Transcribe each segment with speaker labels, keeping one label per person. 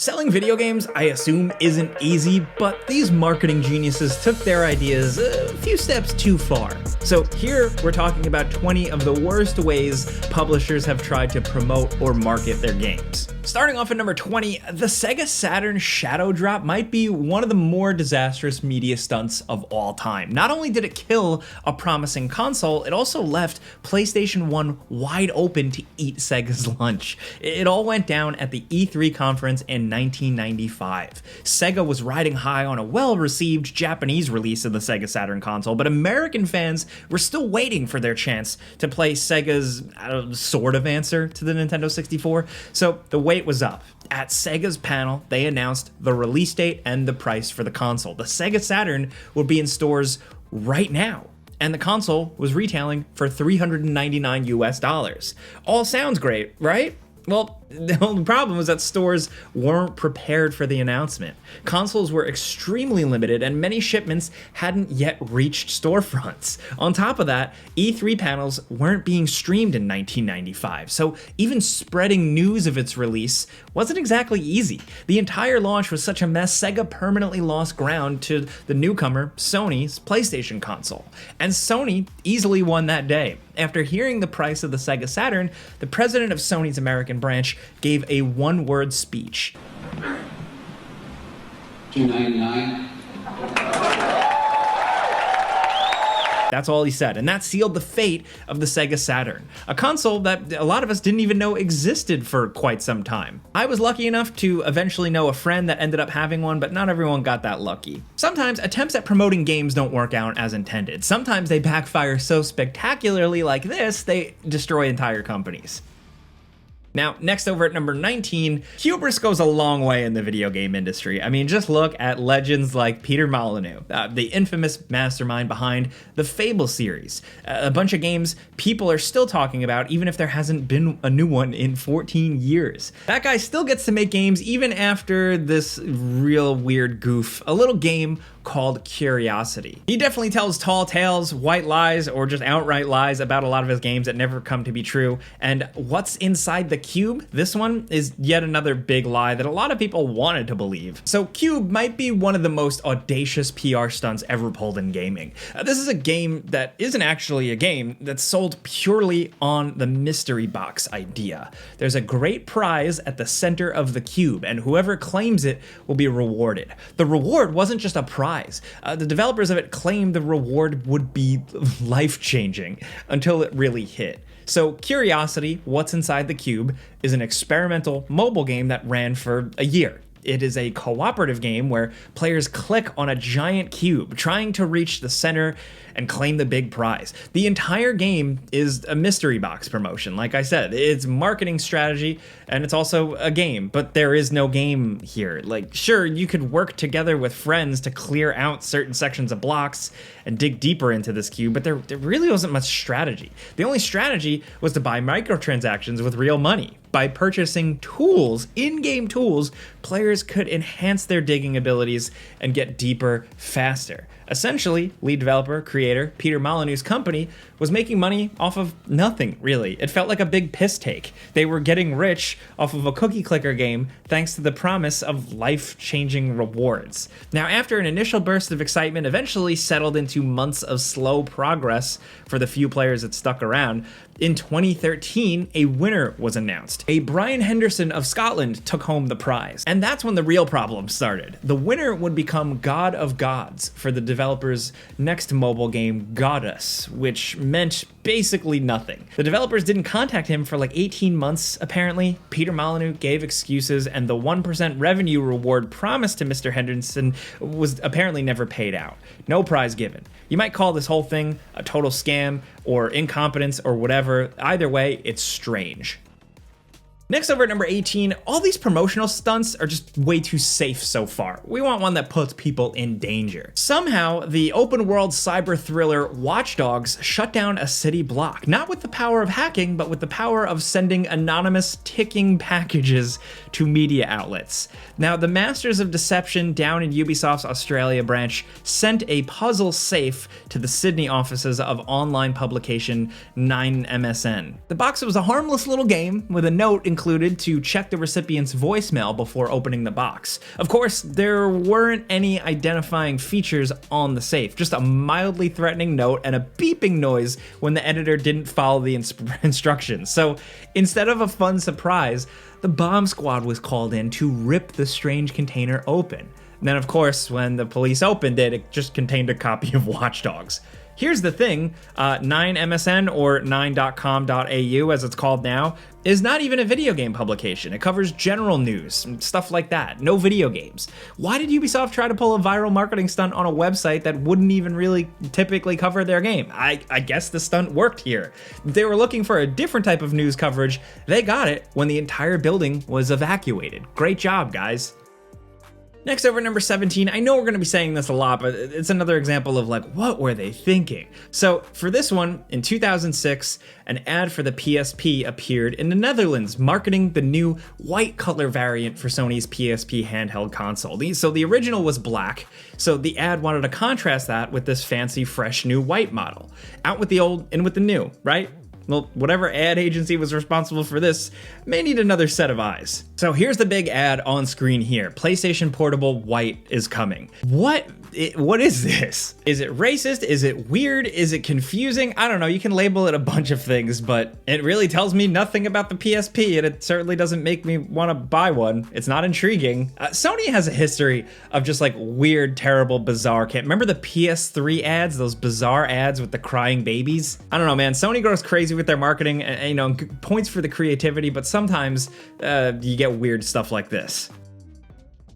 Speaker 1: Selling video games, I assume, isn't easy, but these marketing geniuses took their ideas a few steps too far. So here, we're talking about 20 of the worst ways publishers have tried to promote or market their games. Starting off at number 20, the Sega Saturn Shadow Drop might be one of the more disastrous media stunts of all time. Not only did it kill a promising console, it also left PlayStation 1 wide open to eat Sega's lunch. It all went down at the E3 conference in 1995. Sega was riding high on a well-received Japanese release of the Sega Saturn console, but American fans were still waiting for their chance to play Sega's sort of answer to the Nintendo 64. So the wait was up. At Sega's panel, they announced the release date and the price for the console. The Sega Saturn would be in stores right now, and the console was retailing for $399 US. All sounds great, right? Well, the only problem was that stores weren't prepared for the announcement. Consoles were extremely limited and many shipments hadn't yet reached storefronts. On top of that, E3 panels weren't being streamed in 1995, so even spreading news of its release wasn't exactly easy. The entire launch was such a mess, Sega permanently lost ground to the newcomer, Sony's PlayStation console. And Sony easily won that day. After hearing the price of the Sega Saturn, the president of Sony's American branch gave a one-word speech.
Speaker 2: $299.
Speaker 1: That's all he said, and that sealed the fate of the Sega Saturn, a console that a lot of us didn't even know existed for quite some time. I was lucky enough to eventually know a friend that ended up having one, but not everyone got that lucky. Sometimes attempts at promoting games don't work out as intended. Sometimes they backfire so spectacularly like this, they destroy entire companies. Now, next over at number 19, hubris goes a long way in the video game industry. I mean, just look at legends like Peter Molyneux, the infamous mastermind behind the Fable series. A bunch of games people are still talking about, even if there hasn't been a new one in 14 years. That guy still gets to make games even after this real weird goof, a little game called Curiosity. He definitely tells tall tales, white lies, or just outright lies about a lot of his games that never come to be true. And what's inside the cube? This one is yet another big lie that a lot of people wanted to believe. So Cube might be one of the most audacious PR stunts ever pulled in gaming. This is a game that isn't actually a game that's sold purely on the mystery box idea. There's a great prize at the center of the cube, and whoever claims it will be rewarded. The reward wasn't just a prize. The developers of it claimed the reward would be life-changing until it really hit. So Curiosity, What's Inside the Cube, is an experimental mobile game that ran for a year. It is a cooperative game where players click on a giant cube, trying to reach the center and claim the big prize. The entire game is a mystery box promotion. Like I said, it's marketing strategy and it's also a game, but there is no game here. Like, sure, you could work together with friends to clear out certain sections of blocks and dig deeper into this cube, but there really wasn't much strategy. The only strategy was to buy microtransactions with real money. By purchasing tools, in-game tools, players could enhance their digging abilities and get deeper faster. Essentially, lead developer, creator, Peter Molyneux's company was making money off of nothing, really. It felt like a big piss take. They were getting rich off of a cookie clicker game thanks to the promise of life-changing rewards. Now, after an initial burst of excitement eventually settled into months of slow progress for the few players that stuck around, in 2013, a winner was announced. A Brian Henderson of Scotland took home the prize. And that's when the real problem started. The winner would become God of Gods for the developer's next mobile game, Goddess, which meant basically nothing. The developers didn't contact him for like 18 months, apparently. Peter Molyneux gave excuses, and the 1% revenue reward promised to Mr. Henderson was apparently never paid out. No prize given. You might call this whole thing a total scam or incompetence or whatever. Either way, it's strange. Next over at number 18, all these promotional stunts are just way too safe so far. We want one that puts people in danger. Somehow, the open world cyber thriller Watch Dogs shut down a city block, not with the power of hacking, but with the power of sending anonymous ticking packages to media outlets. Now, the Masters of Deception down in Ubisoft's Australia branch sent a puzzle safe to the Sydney offices of online publication 9MSN. The box was a harmless little game with a note including included to check the recipient's voicemail before opening the box. Of course, there weren't any identifying features on the safe, just a mildly threatening note and a beeping noise when the editor didn't follow the instructions. So instead of a fun surprise, the bomb squad was called in to rip the strange container open. And then, of course, when the police opened it, it just contained a copy of Watch Dogs. Here's the thing, 9MSN, or 9.com.au as it's called now, is not even a video game publication. It covers general news and stuff like that, no video games. Why did Ubisoft try to pull a viral marketing stunt on a website that wouldn't even really typically cover their game? I guess the stunt worked here. They were looking for a different type of news coverage. They got it when the entire building was evacuated. Great job, guys. Next, over at number 17, I know we're going to be saying this a lot, but it's another example of like, what were they thinking? So for this one, in 2006, an ad for the PSP appeared in the Netherlands, marketing the new white color variant for Sony's PSP handheld console. So the original was black, so the ad wanted to contrast that with this fancy, fresh new white model. Out with the old, in with the new, right? Well, whatever ad agency was responsible for this may need another set of eyes. So here's the big ad on screen here. PlayStation Portable White is coming. What is this? Is it racist? Is it weird? Is it confusing? I don't know. You can label it a bunch of things, but it really tells me nothing about the PSP, and it certainly doesn't make me want to buy one. It's not intriguing. Sony has a history of just like weird, terrible, bizarre. Remember the PS3 ads? Those bizarre ads with the crying babies? I don't know, man. Sony goes crazy with their marketing, and you know, points for the creativity, but sometimes you get weird stuff like this.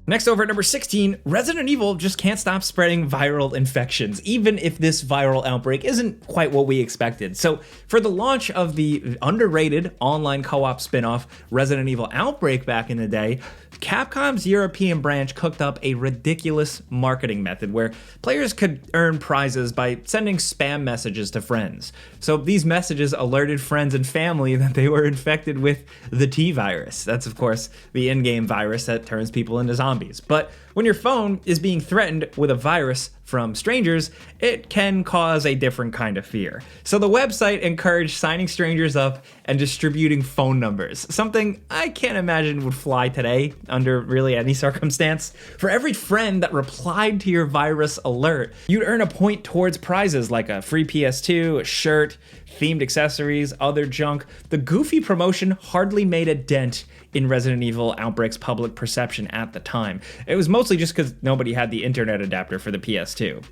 Speaker 1: Next, over at number 16, Resident Evil just can't stop spreading viral infections, even if this viral outbreak isn't quite what we expected. So for the launch of the underrated online co-op spin-off Resident Evil Outbreak back in the day, Capcom's European branch cooked up a ridiculous marketing method where players could earn prizes by sending spam messages to friends. So these messages alerted friends and family that they were infected with the T-virus. That's, of course, the in-game virus that turns people into zombies. But when your phone is being threatened with a virus from strangers, it can cause a different kind of fear. So the website encouraged signing strangers up and distributing phone numbers, something I can't imagine would fly today under really any circumstance. For every friend that replied to your virus alert, you'd earn a point towards prizes like a free PS2, a shirt, themed accessories, other junk. The goofy promotion hardly made a dent in Resident Evil Outbreak's public perception at the time. It was mostly just because nobody had the internet adapter for the PS2.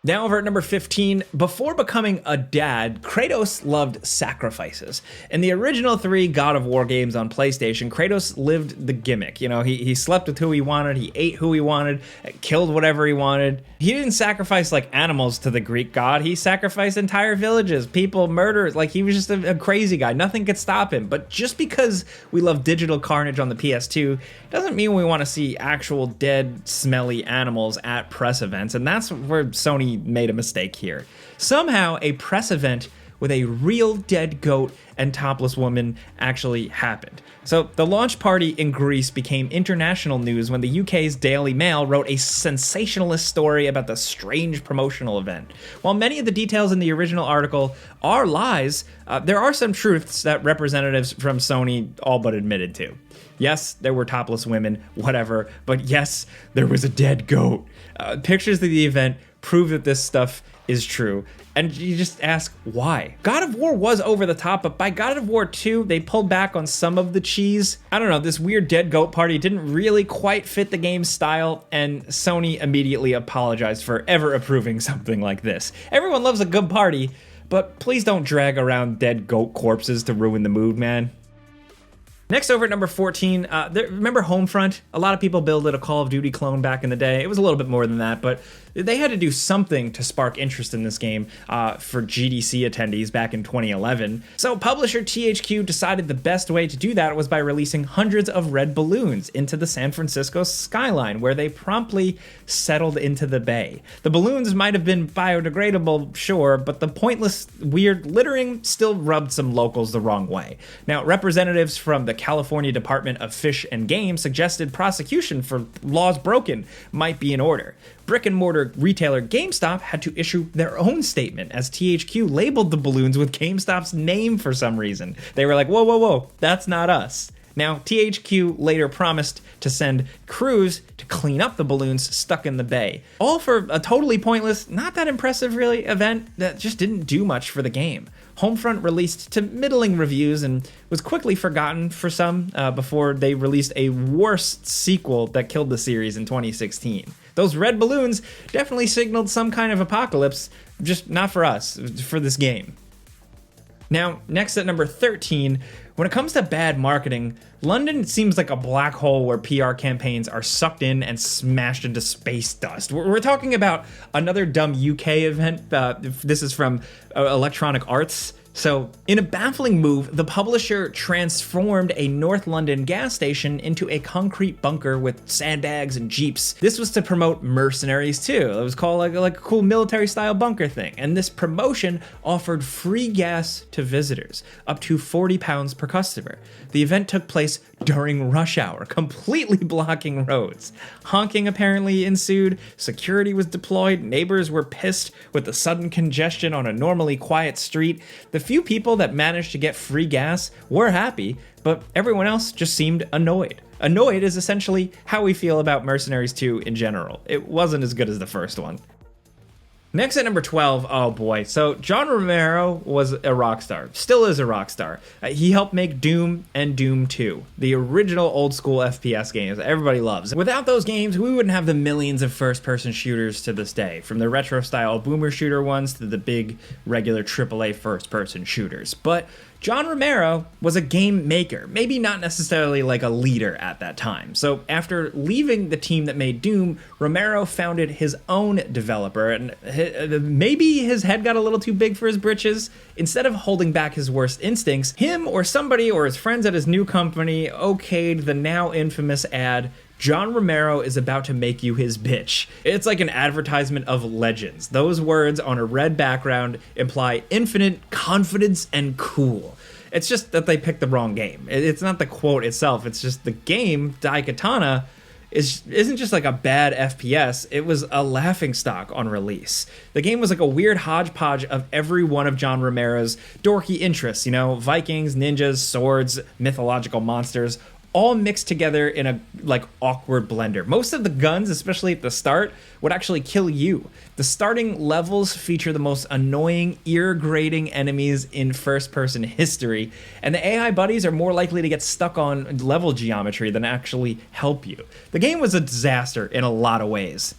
Speaker 1: Now over at number 15, before becoming a dad, Kratos loved sacrifices. In the original 3 God of War games on PlayStation, Kratos lived the gimmick. You know, he slept with who he wanted, he ate who he wanted, killed whatever he wanted. He didn't sacrifice like animals to the Greek god, he sacrificed entire villages, people, murderers. Like, he was just a crazy guy. Nothing could stop him. But just because we love digital carnage on the PS2 doesn't mean we want to see actual dead, smelly animals at press events, and that's where Sony made a mistake here. Somehow, a press event with a real dead goat and topless woman actually happened. So the launch party in Greece became international news when the UK's Daily Mail wrote a sensationalist story about the strange promotional event. While many of the details in the original article are lies, there are some truths that representatives from Sony all but admitted to. Yes, there were topless women, whatever, but yes, there was a dead goat. Pictures of the event prove that this stuff is true. And you just ask, why? God of War was over the top, but by God of War 2, they pulled back on some of the cheese. I don't know, this weird dead goat party didn't really quite fit the game's style, and Sony immediately apologized for ever approving something like this. Everyone loves a good party, but please don't drag around dead goat corpses to ruin the mood, man. Next, over at number 14, remember Homefront? A lot of people builded a Call of Duty clone back in the day. It was a little bit more than that, but they had to do something to spark interest in this game for GDC attendees back in 2011. So publisher THQ decided the best way to do that was by releasing hundreds of red balloons into the San Francisco skyline, where they promptly settled into the bay. The balloons might have been biodegradable, sure, but the pointless, weird littering still rubbed some locals the wrong way. Now, representatives from the California Department of Fish and Game suggested prosecution for laws broken might be in order. Brick-and-mortar retailer GameStop had to issue their own statement as THQ labeled the balloons with GameStop's name for some reason. They were like, whoa, whoa, whoa, that's not us. Now, THQ later promised to send crews to clean up the balloons stuck in the bay. All for a totally pointless, not that impressive really, event that just didn't do much for the game. Homefront released to middling reviews and was quickly forgotten for some before they released a worse sequel that killed the series in 2016. Those red balloons definitely signaled some kind of apocalypse, just not for us, for this game. Now, next at number 13, when it comes to bad marketing, London seems like a black hole where PR campaigns are sucked in and smashed into space dust. We're talking about another dumb UK event. This is from Electronic Arts. So, in a baffling move, the publisher transformed a North London gas station into a concrete bunker with sandbags and jeeps. This was to promote Mercenaries 2. It was called like a cool military-style bunker thing. And this promotion offered free gas to visitors, up to £40 per customer. The event took place during rush hour, completely blocking roads. Honking apparently ensued, security was deployed, neighbors were pissed with the sudden congestion on a normally quiet street. The few people that managed to get free gas were happy, but everyone else just seemed annoyed. Annoyed is essentially how we feel about Mercenaries 2 in general. It wasn't as good as the first one. Next at number 12, oh boy. So John Romero was a rock star, still is a rock star. He helped make Doom and Doom 2, the original old school FPS games that everybody loves. Without those games, we wouldn't have the millions of first-person shooters to this day, from the retro-style boomer shooter ones to the big regular AAA first-person shooters. But John Romero was a game maker, maybe not necessarily like a leader at that time. So after leaving the team that made Doom, Romero founded his own developer, and maybe his head got a little too big for his britches. Instead of holding back his worst instincts, him or somebody or his friends at his new company okayed the now infamous ad, "John Romero is about to make you his bitch." It's like an advertisement of Legends. Those words on a red background imply infinite confidence and cool. It's just that they picked the wrong game. It's not the quote itself, it's just the game, Daikatana, isn't just like a bad FPS, it was a laughingstock on release. The game was like a weird hodgepodge of every one of John Romero's dorky interests, Vikings, ninjas, swords, mythological monsters, all mixed together in a awkward blender. Most of the guns, especially at the start, would actually kill you. The starting levels feature the most annoying, ear-grating enemies in first-person history, and the AI buddies are more likely to get stuck on level geometry than actually help you. The game was a disaster in a lot of ways.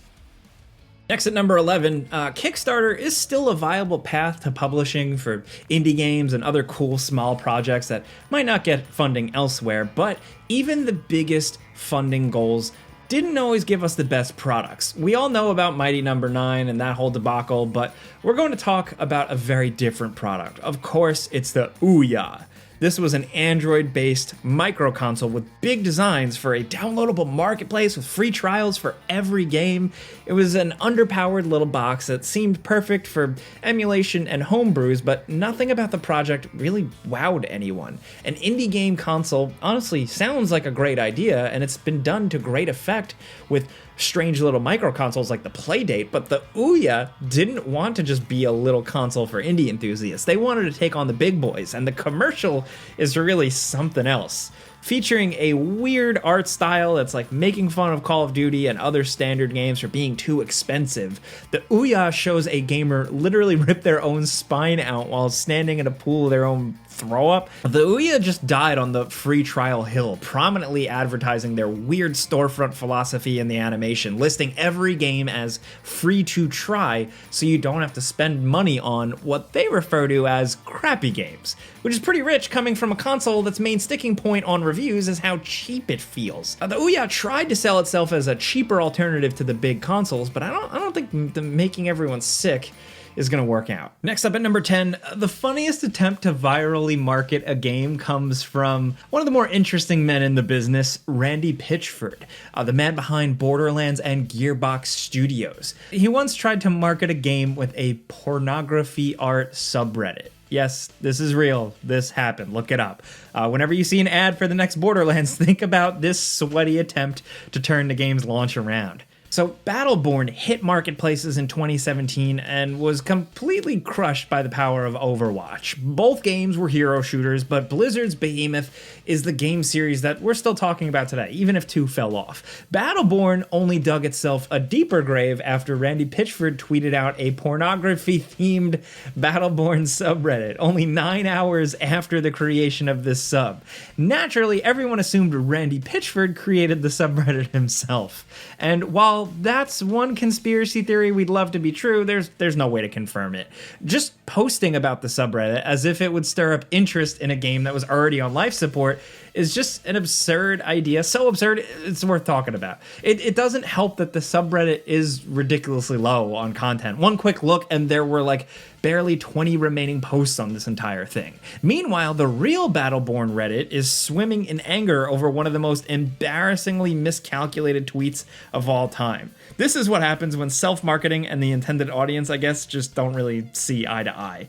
Speaker 1: Next at number 11, Kickstarter is still a viable path to publishing for indie games and other cool small projects that might not get funding elsewhere, but even the biggest funding goals didn't always give us the best products. We all know about Mighty Number 9 and that whole debacle, but we're going to talk about a very different product. Of course, it's the Ouya. This was an Android-based micro console with big designs for a downloadable marketplace with free trials for every game. It was an underpowered little box that seemed perfect for emulation and homebrews, but nothing about the project really wowed anyone. An indie game console honestly sounds like a great idea, and it's been done to great effect with strange little micro consoles like the Playdate, but the Ouya didn't want to just be a little console for indie enthusiasts. They wanted to take on the big boys, and the commercial is really something else. Featuring a weird art style that's like making fun of Call of Duty and other standard games for being too expensive. The Ouya shows a gamer literally rip their own spine out while standing in a pool of their own throw up. The Ouya just died on the free trial hill, prominently advertising their weird storefront philosophy in the animation, listing every game as free to try so you don't have to spend money on what they refer to as crappy games, which is pretty rich coming from a console that's main sticking point on reviews is how cheap it feels. The Ouya tried to sell itself as a cheaper alternative to the big consoles, but I don't think the making everyone sick is going to work out. Next up at number 10, the funniest attempt to virally market a game comes from one of the more interesting men in the business, Randy Pitchford, the man behind Borderlands and Gearbox Studios. He once tried to market a game with a pornography art subreddit. Yes, this is real. This happened. Look it up. Whenever you see an ad for the next Borderlands, think about this sweaty attempt to turn the game's launch around. So Battleborn hit marketplaces in 2017 and was completely crushed by the power of Overwatch. Both games were hero shooters, but Blizzard's Behemoth is the game series that we're still talking about today, even if 2 fell off. Battleborn only dug itself a deeper grave after Randy Pitchford tweeted out a pornography-themed Battleborn subreddit, only 9 hours after the creation of this sub. Naturally, everyone assumed Randy Pitchford created the subreddit himself. And while that's one conspiracy theory we'd love to be true, there's no way to confirm it. Just posting about the subreddit as if it would stir up interest in a game that was already on life support is just an absurd idea. So absurd, it's worth talking about. It doesn't help that the subreddit is ridiculously low on content. One quick look and there were like barely 20 remaining posts on this entire thing. Meanwhile, the real Battleborn Reddit is swimming in anger over one of the most embarrassingly miscalculated tweets of all time. This is what happens when self-marketing and the intended audience, I guess, just don't really see eye to eye.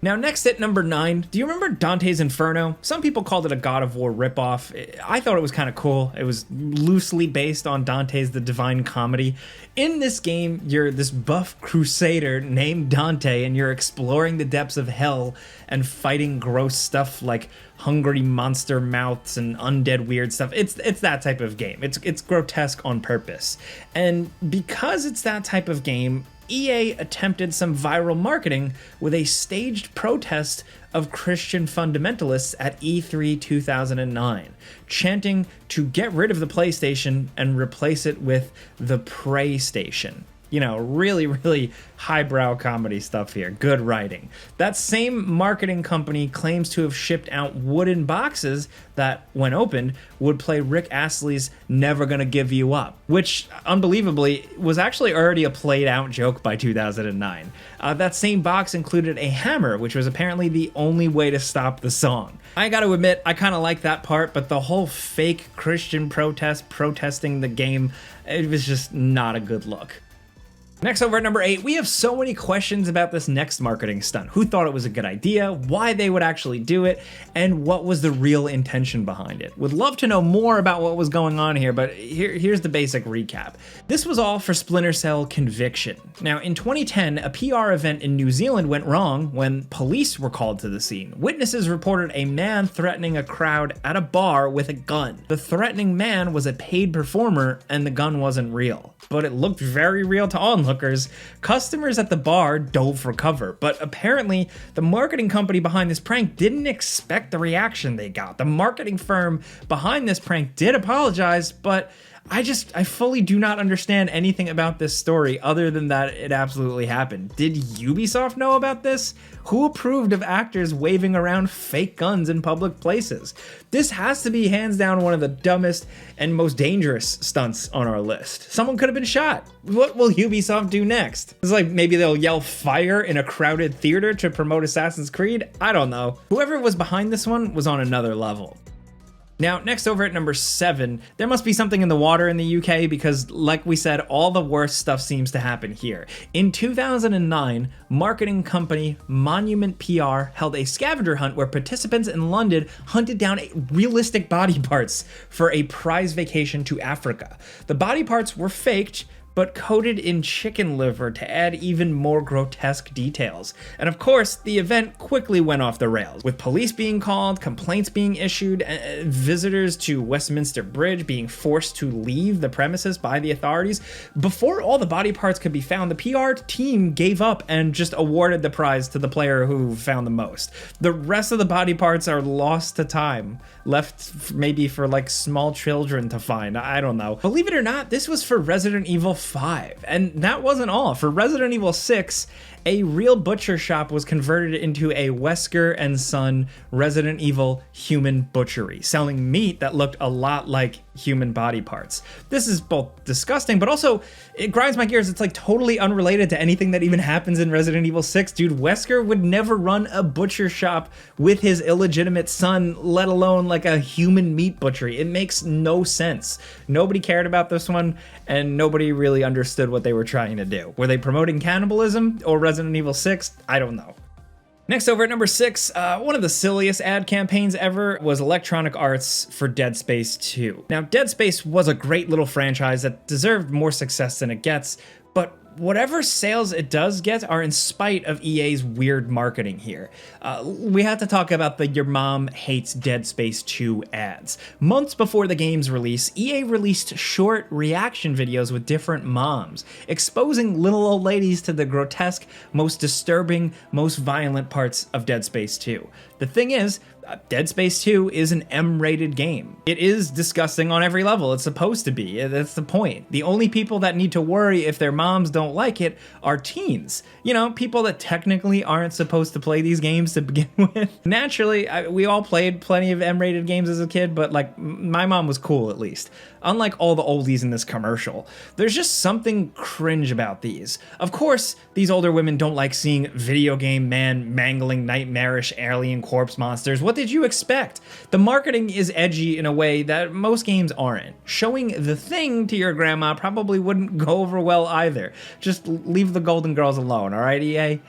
Speaker 1: Now, next at number 9, do you remember Dante's Inferno? Some people called it a God of War ripoff. I thought it was kind of cool. It was loosely based on Dante's The Divine Comedy. In this game, you're this buff crusader named Dante, and you're exploring the depths of hell and fighting gross stuff like hungry monster mouths and undead weird stuff. It's that type of game. It's grotesque on purpose. And because it's that type of game, EA attempted some viral marketing with a staged protest of Christian fundamentalists at E3 2009, chanting to get rid of the PlayStation and replace it with the Prey Station. You know, really, really highbrow comedy stuff here. Good writing. That same marketing company claims to have shipped out wooden boxes that, when opened, would play Rick Astley's Never Gonna Give You Up, which, unbelievably, was actually already a played-out joke by 2009. That same box included a hammer, which was apparently the only way to stop the song. I gotta admit, I kinda like that part, but the whole fake Christian protest protesting the game, it was just not a good look. Next, over at number 8, we have so many questions about this next marketing stunt. Who thought it was a good idea, why they would actually do it, and what was the real intention behind it. Would love to know more about what was going on here, but here's the basic recap. This was all for Splinter Cell Conviction. Now, in 2010, a PR event in New Zealand went wrong when police were called to the scene. Witnesses reported a man threatening a crowd at a bar with a gun. The threatening man was a paid performer, and the gun wasn't real. But it looked very real to onlookers. Customers at the bar dove for cover, but apparently the marketing company behind this prank didn't expect the reaction they got. The marketing firm behind this prank did apologize, but I fully do not understand anything about this story other than that it absolutely happened. Did Ubisoft know about this? Who approved of actors waving around fake guns in public places? This has to be hands down one of the dumbest and most dangerous stunts on our list. Someone could have been shot. What will Ubisoft do next? It's like maybe they'll yell fire in a crowded theater to promote Assassin's Creed? I don't know. Whoever was behind this one was on another level. Now, next over at number 7, there must be something in the water in the UK because, like we said, all the worst stuff seems to happen here. In 2009, marketing company Monument PR held a scavenger hunt where participants in London hunted down realistic body parts for a prize vacation to Africa. The body parts were faked, but coated in chicken liver to add even more grotesque details. And of course, the event quickly went off the rails, with police being called, complaints being issued, and visitors to Westminster Bridge being forced to leave the premises by the authorities. Before all the body parts could be found, the PR team gave up and just awarded the prize to the player who found the most. The rest of the body parts are lost to time, left maybe for like small children to find. I don't know. Believe it or not, this was for Resident Evil 5. And that wasn't all. For Resident Evil 6, a real butcher shop was converted into a Wesker and Son Resident Evil human butchery, selling meat that looked a lot like human body parts. This is both disgusting, but also it grinds my gears. It's like totally unrelated to anything that even happens in Resident Evil 6. Dude, Wesker would never run a butcher shop with his illegitimate son, let alone like a human meat butchery. It makes no sense. Nobody cared about this one, and nobody really understood what they were trying to do. Were they promoting cannibalism or Resident Evil 6? I don't know. Next, over at number 6, one of the silliest ad campaigns ever was Electronic Arts for Dead Space 2. Now, Dead Space was a great little franchise that deserved more success than it gets, but whatever sales it does get are in spite of EA's weird marketing here. We have to talk about the Your Mom Hates Dead Space 2 ads. Months before the game's release, EA released short reaction videos with different moms, exposing little old ladies to the grotesque, most disturbing, most violent parts of Dead Space 2. The thing is, Dead Space 2 is an M-rated game. It is disgusting on every level. It's supposed to be. That's the point. The only people that need to worry if their moms don't like it are teens. You know, people that technically aren't supposed to play these games to begin with. Naturally, we all played plenty of M-rated games as a kid, but like, my mom was cool at least. Unlike all the oldies in this commercial, there's just something cringe about these. Of course, these older women don't like seeing video game man mangling nightmarish alien corpse monsters. What did you expect? The marketing is edgy in a way that most games aren't. Showing The Thing to your grandma probably wouldn't go over well either. Just leave the Golden Girls alone, alright, EA?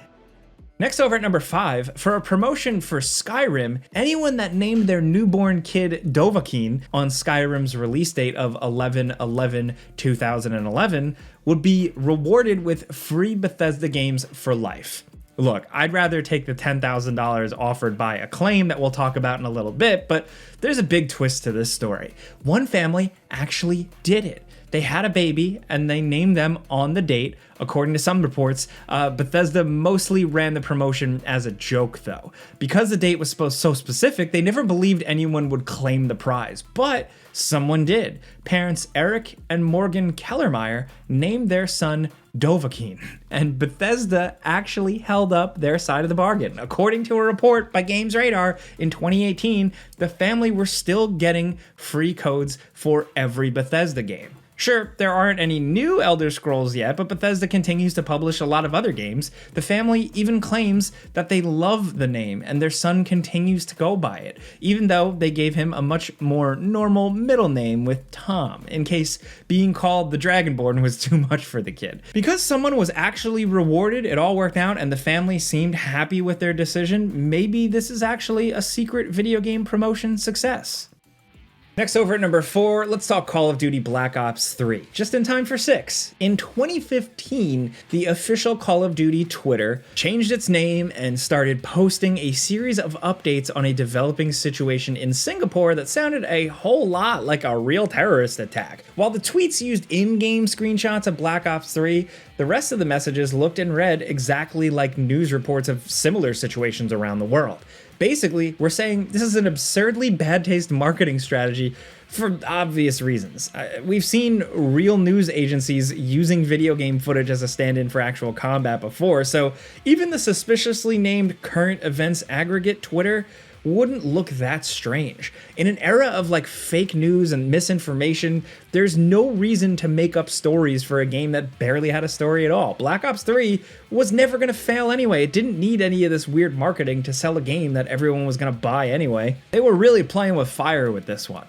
Speaker 1: Next, over at number 5, for a promotion for Skyrim, anyone that named their newborn kid Dovahkiin on Skyrim's release date of 11/11/2011 would be rewarded with free Bethesda games for life. Look, I'd rather take the $10,000 offered by Acclaim that we'll talk about in a little bit, but there's a big twist to this story. One family actually did it. They had a baby and they named them on the date. According to some reports, Bethesda mostly ran the promotion as a joke though. Because the date was so specific, they never believed anyone would claim the prize, but someone did. Parents Eric and Morgan Kellermeyer named their son Dovahkiin, and Bethesda actually held up their side of the bargain. According to a report by Games Radar in 2018, the family were still getting free codes for every Bethesda game. Sure, there aren't any new Elder Scrolls yet, but Bethesda continues to publish a lot of other games. The family even claims that they love the name and their son continues to go by it, even though they gave him a much more normal middle name with Tom, in case being called the Dragonborn was too much for the kid. Because someone was actually rewarded, it all worked out and the family seemed happy with their decision, maybe this is actually a secret video game promotion success. Next, over at number 4, let's talk Call of Duty Black Ops 3, just in time for 6. In 2015, the official Call of Duty Twitter changed its name and started posting a series of updates on a developing situation in Singapore that sounded a whole lot like a real terrorist attack. While the tweets used in-game screenshots of Black Ops 3, the rest of the messages looked and read exactly like news reports of similar situations around the world. Basically, we're saying this is an absurdly bad taste marketing strategy for obvious reasons. We've seen real news agencies using video game footage as a stand-in for actual combat before, so even the suspiciously named current events aggregate Twitter wouldn't look that strange. In an era of like fake news and misinformation, there's no reason to make up stories for a game that barely had a story at all. Black Ops 3 was never gonna fail anyway. It didn't need any of this weird marketing to sell a game that everyone was gonna buy anyway. They were really playing with fire with this one.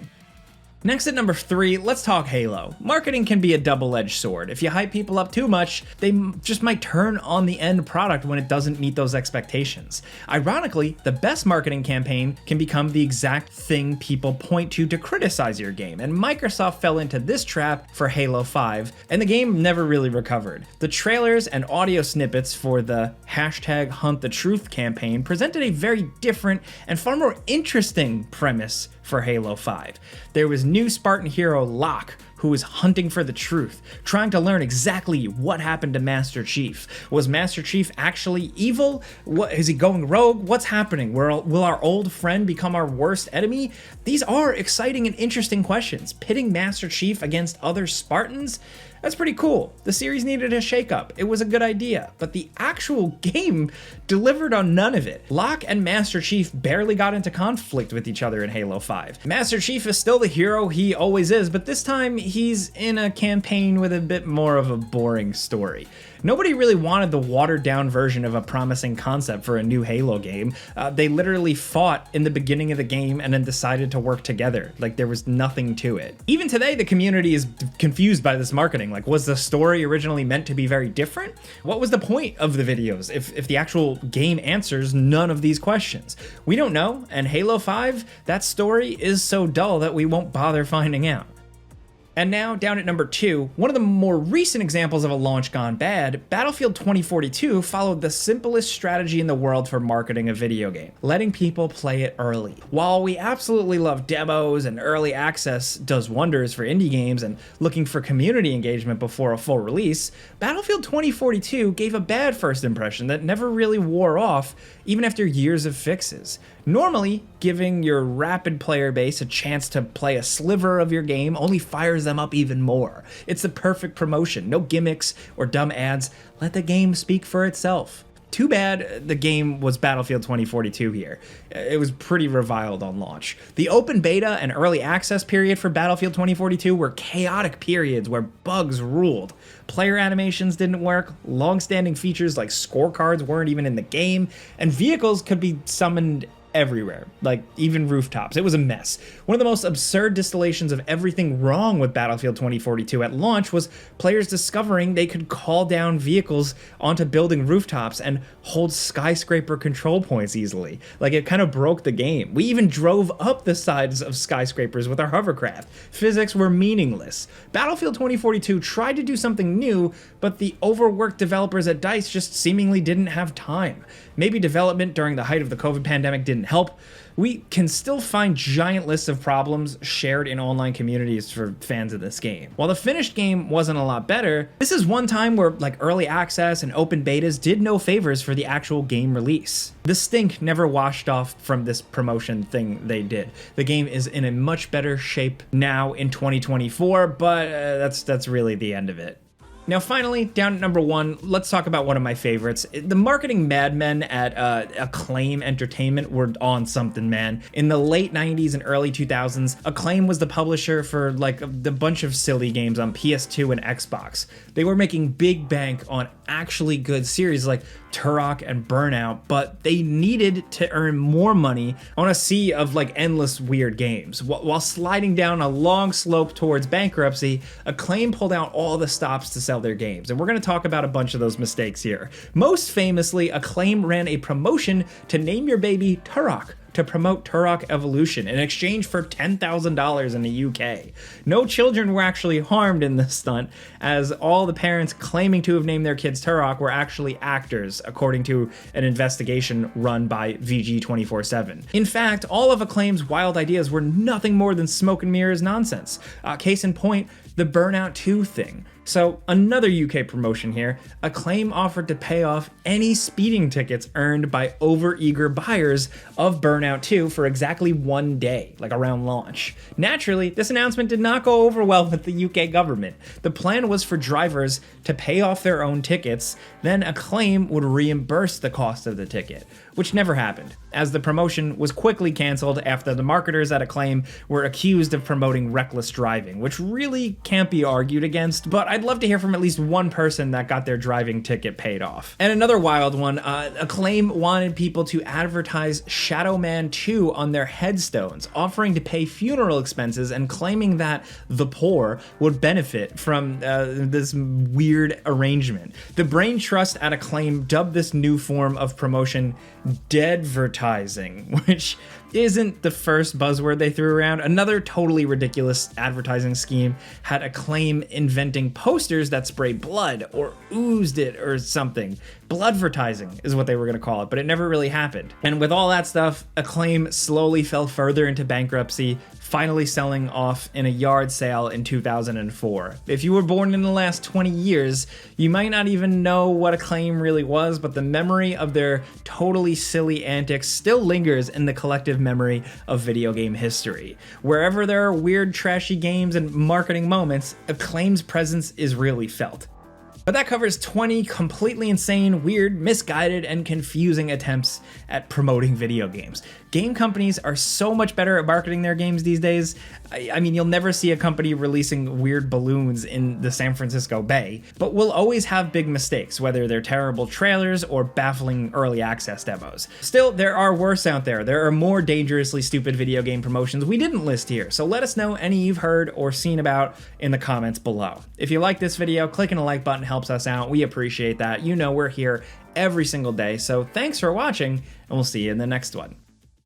Speaker 1: Next at number 3, let's talk Halo. Marketing can be a double-edged sword. If you hype people up too much, they just might turn on the end product when it doesn't meet those expectations. Ironically, the best marketing campaign can become the exact thing people point to criticize your game, and Microsoft fell into this trap for Halo 5, and the game never really recovered. The trailers and audio snippets for the #HuntTheTruth campaign presented a very different and far more interesting premise for Halo 5. There was new Spartan hero Locke, who was hunting for the truth, trying to learn exactly what happened to Master Chief. Was Master Chief actually evil? Is he going rogue? What's happening? Will our old friend become our worst enemy? These are exciting and interesting questions. Pitting Master Chief against other Spartans? That's pretty cool. The series needed a shakeup. It was a good idea, but the actual game delivered on none of it. Locke and Master Chief barely got into conflict with each other in Halo 5. Master Chief is still the hero he always is, but this time he's in a campaign with a bit more of a boring story. Nobody really wanted the watered down version of a promising concept for a new Halo game. They literally fought in the beginning of the game and then decided to work together. Like, there was nothing to it. Even today, the community is confused by this marketing. Like, was the story originally meant to be very different? What was the point of the videos if the actual game answers none of these questions? We don't know, and Halo 5, that story is so dull that we won't bother finding out. And now, down at number 2, one of the more recent examples of a launch gone bad, Battlefield 2042 followed the simplest strategy in the world for marketing a video game, letting people play it early. While we absolutely love demos and early access does wonders for indie games and looking for community engagement before a full release, Battlefield 2042 gave a bad first impression that never really wore off, even after years of fixes. Normally, giving your rapid player base a chance to play a sliver of your game only fires them up even more. It's the perfect promotion. No gimmicks or dumb ads. Let the game speak for itself. Too bad the game was Battlefield 2042 here. It was pretty reviled on launch. The open beta and early access period for Battlefield 2042 were chaotic periods where bugs ruled. Player animations didn't work, long-standing features like scorecards weren't even in the game, and vehicles could be summoned everywhere, like even rooftops. It was a mess. One of the most absurd distillations of everything wrong with Battlefield 2042 at launch was players discovering they could call down vehicles onto building rooftops and hold skyscraper control points easily. Like, it kind of broke the game. We even drove up the sides of skyscrapers with our hovercraft. Physics were meaningless. Battlefield 2042 tried to do something new, but the overworked developers at DICE just seemingly didn't have time. Maybe development during the height of the COVID pandemic didn't help. We can still find giant lists of problems shared in online communities for fans of this game. While the finished game wasn't a lot better, this is one time where like early access and open betas did no favors for the actual game release. The stink never washed off from this promotion thing they did. The game is in a much better shape now in 2024, but that's really the end of it. Now finally, down at number 1, let's talk about one of my favorites. The marketing madmen at Acclaim Entertainment were on something, man. In the late 90s and early 2000s, Acclaim was the publisher for like a bunch of silly games on PS2 and Xbox. They were making big bank on actually good series like Turok and Burnout, but they needed to earn more money on a sea of like endless weird games. While sliding down a long slope towards bankruptcy, Acclaim pulled out all the stops to sell their games, and we're going to talk about a bunch of those mistakes here. Most famously, Acclaim ran a promotion to name your baby Turok, to promote Turok Evolution in exchange for $10,000 in the UK. No children were actually harmed in this stunt, as all the parents claiming to have named their kids Turok were actually actors, according to an investigation run by VG 24/7. In fact, all of Acclaim's wild ideas were nothing more than smoke and mirrors nonsense. Case in point, the Burnout 2 thing. So another UK promotion here, Acclaim offered to pay off any speeding tickets earned by overeager buyers of Burnout 2 for exactly 1 day, like around launch. Naturally, this announcement did not go over well with the UK government. The plan was for drivers to pay off their own tickets, then Acclaim would reimburse the cost of the ticket, which never happened, as the promotion was quickly cancelled after the marketers at Acclaim were accused of promoting reckless driving, which really can't be argued against, but I'd love to hear from at least one person that got their driving ticket paid off. And another wild one, Acclaim wanted people to advertise Shadow Man 2 on their headstones, offering to pay funeral expenses and claiming that the poor would benefit from this weird arrangement. The brain trust at Acclaim dubbed this new form of promotion deadvertising, which isn't the first buzzword they threw around. Another totally ridiculous advertising scheme had Acclaim inventing posters that sprayed blood or oozed it or something. Bloodvertising is what they were going to call it, but it never really happened. And with all that stuff, Acclaim slowly fell further into bankruptcy, finally selling off in a yard sale in 2004. If you were born in the last 20 years, you might not even know what Acclaim really was, but the memory of their totally silly antics still lingers in the collective memory of video game history. Wherever there are weird, trashy games and marketing moments, Acclaim's presence is really felt. But that covers 20 completely insane, weird, misguided, and confusing attempts at promoting video games. Game companies are so much better at marketing their games these days. I mean, you'll never see a company releasing weird balloons in the San Francisco Bay, but we'll always have big mistakes, whether they're terrible trailers or baffling early access demos. Still, there are worse out there. There are more dangerously stupid video game promotions we didn't list here, so let us know any you've heard or seen about in the comments below. If you like this video, clicking the like button helps us out. We appreciate that. You know we're here every single day, so thanks for watching, and we'll see you in the next one.